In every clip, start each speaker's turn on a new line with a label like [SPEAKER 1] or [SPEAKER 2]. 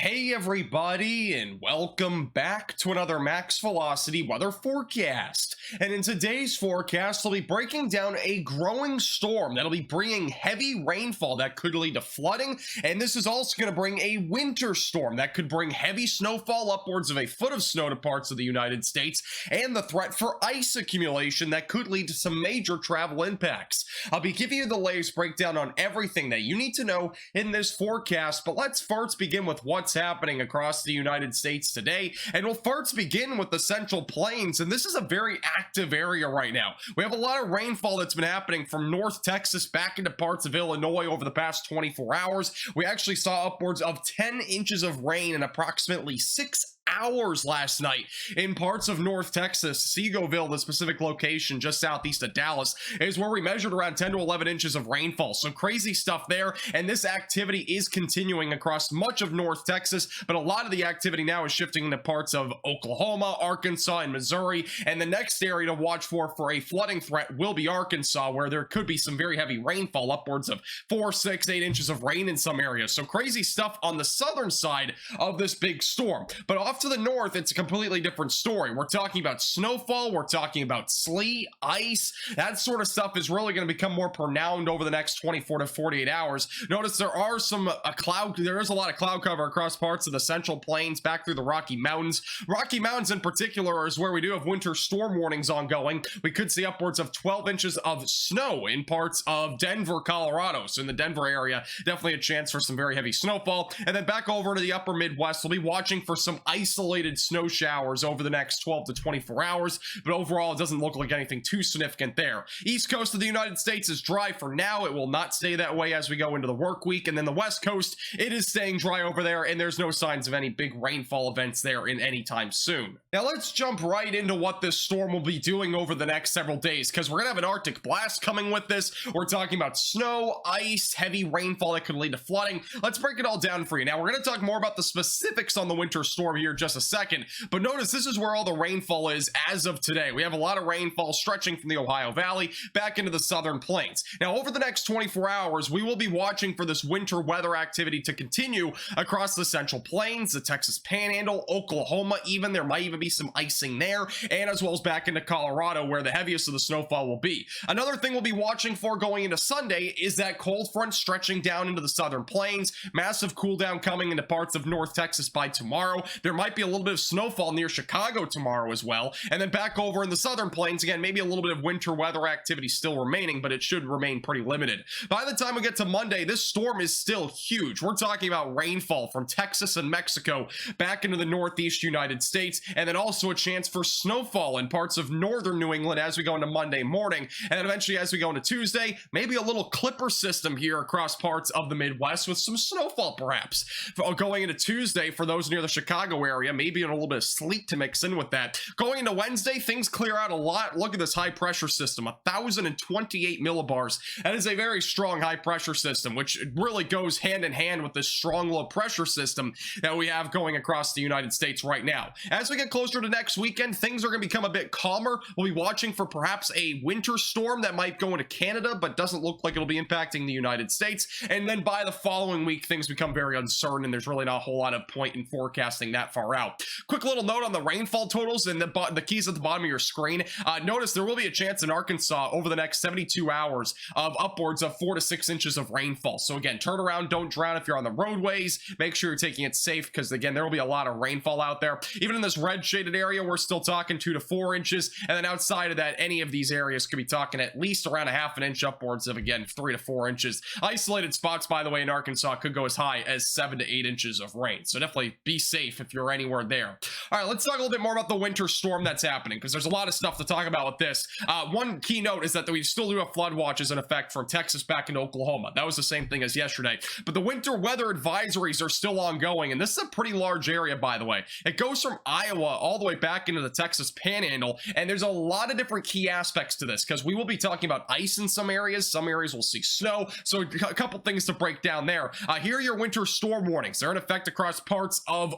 [SPEAKER 1] Hey everybody, and welcome back to another Max Velocity weather forecast. And in today's forecast, we'll be breaking down a growing storm that'll be bringing heavy rainfall that could lead to flooding, and this is also going to bring a winter storm that could bring heavy snowfall, upwards of a foot of snow to parts of the United States, and the threat for ice accumulation that could lead to some major travel impacts. I'll be giving you the latest breakdown on everything that you need to know in this forecast, but let's first begin with what's happening across the United States today. And we'll first begin with the Central Plains, and this is a very active area right now. We have a lot of rainfall that's been happening from North Texas back into parts of Illinois over the past 24 hours. We actually saw upwards of 10 inches of rain in approximately 6 hours last night in parts of North Texas. Seagoville, the specific location just southeast of Dallas, is where we measured around 10 to 11 inches of rainfall. So crazy stuff there, and this activity is continuing across much of North Texas, but a lot of the activity now is shifting into parts of Oklahoma, Arkansas, and Missouri. And the next area to watch for a flooding threat will be Arkansas, where there could be some very heavy rainfall, upwards of 4, 6, 8 inches of rain in some areas. So crazy stuff on the southern side of this big storm. But off to the north, it's a completely different story. We're talking about snowfall, we're talking about sleet, ice. That sort of stuff is really going to become more pronounced over the next 24 to 48 hours. Notice there are there is a lot of cloud cover across parts of the Central Plains back through the Rocky Mountains. Rocky Mountains in particular is where we do have winter storm warnings ongoing. We could see upwards of 12 inches of snow in parts of Denver, Colorado. So in the Denver area, definitely a chance for some very heavy snowfall. And then back over to the upper Midwest, we'll be watching for some isolated snow showers over the next 12 to 24 hours, but overall it doesn't look like anything too significant there. East coast of the United States is dry for now. It will not stay that way as we go into the work week, and then the West Coast, it is staying dry over there, and there's no signs of any big rainfall events there in any time soon. Now let's jump right into what this storm will be doing over the next several days, because we're gonna have an Arctic blast coming with this. We're talking about snow, ice, heavy rainfall that could lead to flooding. Let's break it all down for you. Now we're going to talk more about the specifics on the winter storm here in just a second, but notice this is where all the rainfall is as of today. We have a lot of rainfall stretching from the Ohio Valley back into the southern plains. Now over the next 24 hours, we will be watching for this winter weather activity to continue across the Central Plains, the Texas Panhandle, Oklahoma even. There might even be some icing there, and as well as back into Colorado, where the heaviest of the snowfall will be. Another thing we'll be watching for going into Sunday is that cold front stretching down into the southern plains. Massive cool down coming into parts of North Texas by tomorrow. There might be a little bit of snowfall near Chicago tomorrow as well. And then back over in the southern plains, again, maybe a little bit of winter weather activity still remaining, but it should remain pretty limited. By the time we get to Monday, this storm is still huge. We're talking about rainfall from Texas and Mexico back into the northeast United States, and then also a chance for snowfall in parts of northern New England as we go into Monday morning. And then eventually as we go into Tuesday, maybe a little clipper system here across parts of the Midwest with some snowfall perhaps. Going into Tuesday, for those near the Chicago area, maybe a little bit of sleet to mix in with that. Going into Wednesday, things clear out a lot. Look at this high pressure system, 1,028 millibars. That is a very strong high pressure system, which really goes hand in hand with this strong low pressure system that we have going across the United States right now. As we get closer to next weekend, things are going to become a bit calmer. We'll be watching for perhaps a winter storm that might go into Canada, but doesn't look like it'll be impacting the United States. And then by the following week, things become very uncertain, and there's really not a whole lot of point in forecasting that far out. Quick little note on the rainfall totals and the keys at the bottom of your screen. Notice there will be a chance in Arkansas over the next 72 hours of upwards of 4 to 6 inches of rainfall. So again, turn around, don't drown if you're on the roadways. Make sure you're taking it safe, because again, there will be a lot of rainfall out there. Even in this red shaded area, we're still talking 2 to 4 inches. And then outside of that, any of these areas could be talking at least around a half an inch, upwards of, again, 3 to 4 inches. Isolated spots, by the way, in Arkansas could go as high as 7 to 8 inches of rain. So definitely be safe if you're anywhere there. All right, let's talk a little bit more about the winter storm that's happening, because there's a lot of stuff to talk about with this. One key note is that we still do have flood watches in effect from Texas back into Oklahoma. That was the same thing as yesterday. But the winter weather advisories are still ongoing, and this is a pretty large area, by the way. It goes from Iowa all the way back into the Texas Panhandle, and there's a lot of different key aspects to this, because we will be talking about ice in some areas. Some areas will see snow. So a couple things to break down there. Here are your winter storm warnings. They're in effect across parts of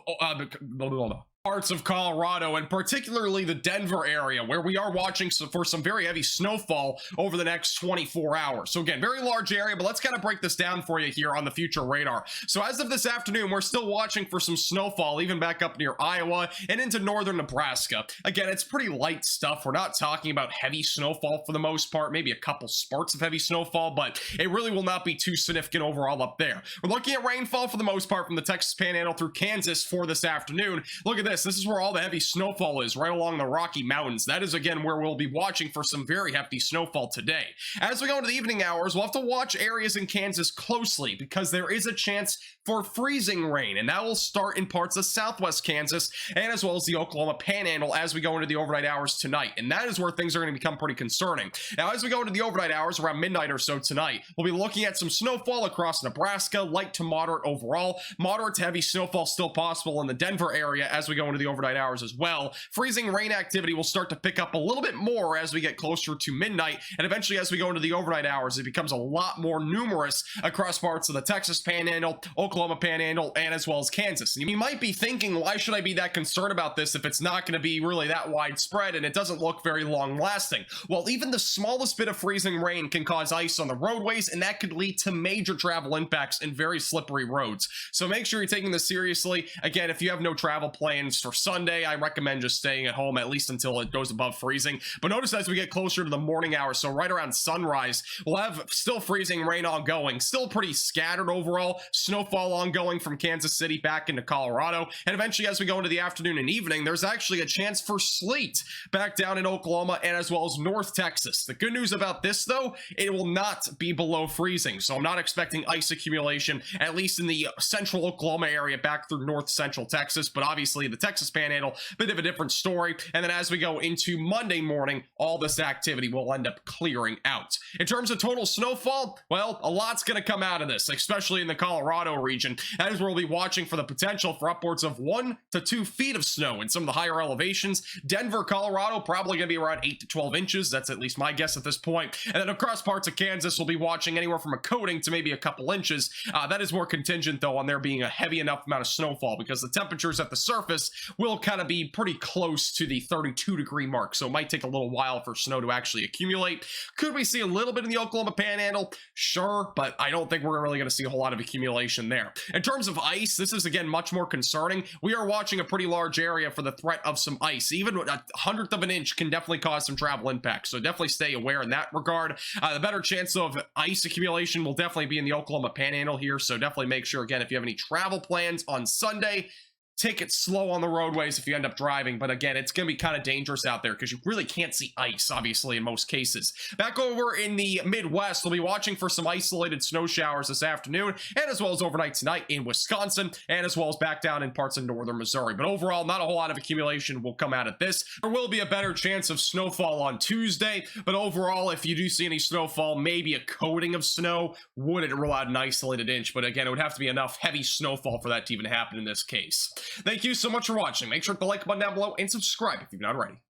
[SPEAKER 1] parts of Colorado, and particularly the Denver area, where we are watching for some very heavy snowfall over the next 24 hours. So again, very large area, but let's kind of break this down for you here on the future radar. So as of this afternoon, we're still watching for some snowfall, even back up near Iowa and into northern Nebraska. Again, it's pretty light stuff. We're not talking about heavy snowfall for the most part, maybe a couple spurts of heavy snowfall, but it really will not be too significant overall up there. We're looking at rainfall for the most part from the Texas Panhandle through Kansas for this afternoon. Look at this. This is where all the heavy snowfall is, right along the Rocky Mountains. That is, again, where we'll be watching for some very hefty snowfall today. As we go into the evening hours, we'll have to watch areas in Kansas closely because there is a chance for freezing rain, and that will start in parts of southwest Kansas and as well as the Oklahoma Panhandle as we go into the overnight hours tonight. And that is where things are going to become pretty concerning. Now, as we go into the overnight hours, around midnight or so tonight, we'll be looking at some snowfall across Nebraska, light to moderate overall. Moderate to heavy snowfall still possible in the Denver area as we go into the overnight hours as well. Freezing rain activity will start to pick up a little bit more as we get closer to midnight, and eventually as we go into the overnight hours, it becomes a lot more numerous across parts of the Texas Panhandle, Oklahoma Panhandle, and as well as Kansas. And you might be thinking, why should I be that concerned about this if it's not going to be really that widespread and it doesn't look very long lasting? Well, even the smallest bit of freezing rain can cause ice on the roadways, and that could lead to major travel impacts and very slippery roads. So make sure you're taking this seriously. Again, if you have no travel plans for Sunday, I recommend just staying at home at least until it goes above freezing. But notice as we get closer to the morning hours, so right around sunrise, we'll have still freezing rain ongoing, still pretty scattered overall, snowfall ongoing from Kansas City back into Colorado, and eventually as we go into the afternoon and evening, there's actually a chance for sleet back down in Oklahoma and as well as North Texas. The good news about this though, it will not be below freezing, so I'm not expecting ice accumulation, at least in the central Oklahoma area back through north central Texas, but obviously the Texas Panhandle, bit of a different story. And then as we go into Monday morning, all this activity will end up clearing out. In terms of total snowfall, well, a lot's going to come out of this, especially in the Colorado region. That is where we'll be watching for the potential for upwards of 1 to 2 feet of snow in some of the higher elevations. Denver, Colorado, probably going to be around 8 to 12 inches. That's at least my guess at this point. And then across parts of Kansas, we'll be watching anywhere from a coating to maybe a couple inches. That is more contingent, though, on there being a heavy enough amount of snowfall because the temperatures at the surface will kind of be pretty close to the 32-degree mark. So it might take a little while for snow to actually accumulate. Could we see a little bit in the Oklahoma Panhandle? Sure, but I don't think we're really going to see a whole lot of accumulation there. In terms of ice, this is, again, much more concerning. We are watching a pretty large area for the threat of some ice. Even a 100th of an inch can definitely cause some travel impacts, so definitely stay aware in that regard. The better chance of ice accumulation will definitely be in the Oklahoma Panhandle here, so definitely make sure, again, if you have any travel plans on Sunday, take it slow on the roadways if you end up driving. But again, it's going to be kind of dangerous out there because you really can't see ice, obviously, in most cases. Back over in the Midwest, we'll be watching for some isolated snow showers this afternoon and as well as overnight tonight in Wisconsin and as well as back down in parts of northern Missouri. But overall, not a whole lot of accumulation will come out of this. There will be a better chance of snowfall on Tuesday, but overall, if you do see any snowfall, maybe a coating of snow, wouldn't rule out an isolated inch. But again, it would have to be enough heavy snowfall for that to even happen in this case. Thank you so much for watching. Make sure to like the button down below and subscribe if you've not already.